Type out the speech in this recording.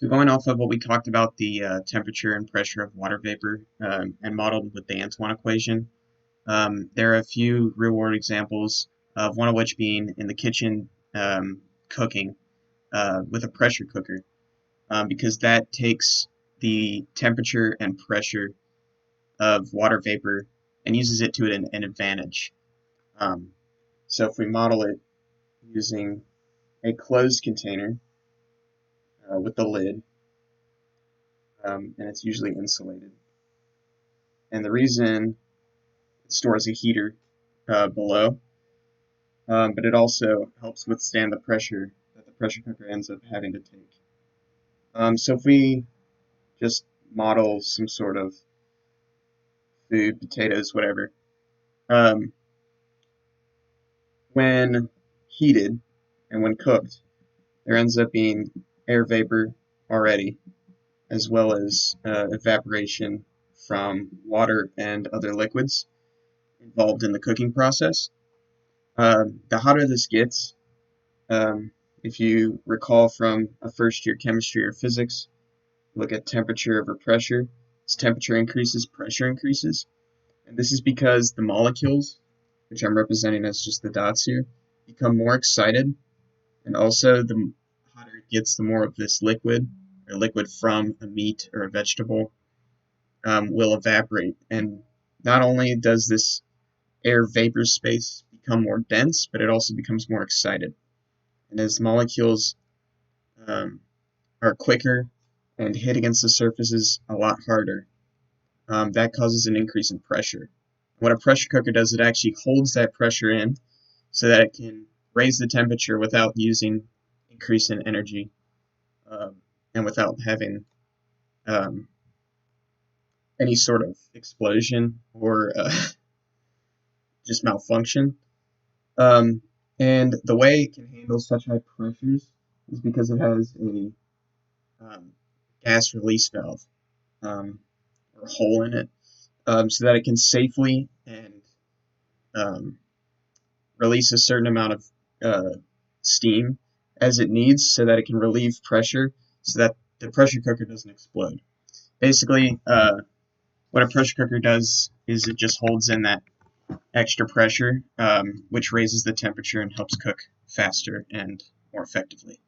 So going off of what we talked about, the temperature and pressure of water vapor and modeled with the Antoine equation, there are a few real-world examples of one of which being in the kitchen cooking with a pressure cooker, because that takes the temperature and pressure of water vapor and uses it to an advantage. Um, so if we model it using a closed container with the lid, and it's usually insulated. And the reason it stores a heater below, but it also helps withstand the pressure that the pressure cooker ends up having to take. So if we just model some sort of food, potatoes, whatever, um, when heated and when cooked, there ends up being air vapor already, as well as evaporation from water and other liquids involved in the cooking process. The hotter this gets, um, if you recall from a first year chemistry or physics, look at temperature over pressure. As temperature increases, pressure increases. And this is because the molecules, which I'm representing as just the dots here, become more excited. And also, the hotter it gets, the more of this liquid, or liquid from a meat or a vegetable, will evaporate. And not only does this air vapor space become more dense, but it also becomes more excited. And as molecules um, are quicker and hit against the surfaces a lot harder, that causes an increase in pressure. What a pressure cooker does, it actually holds that pressure in so that it can raise the temperature without using increase in energy um, and without having um, any sort of explosion or just malfunction. Um, and the way it can handle such high pressures is because it has a um, gas release valve um, or hole in it, so that it can safely and um, release a certain amount of steam as it needs, so that it can relieve pressure, so that the pressure cooker doesn't explode. Basically, what a pressure cooker does is it just holds in that extra pressure, which raises the temperature and helps cook faster and more effectively.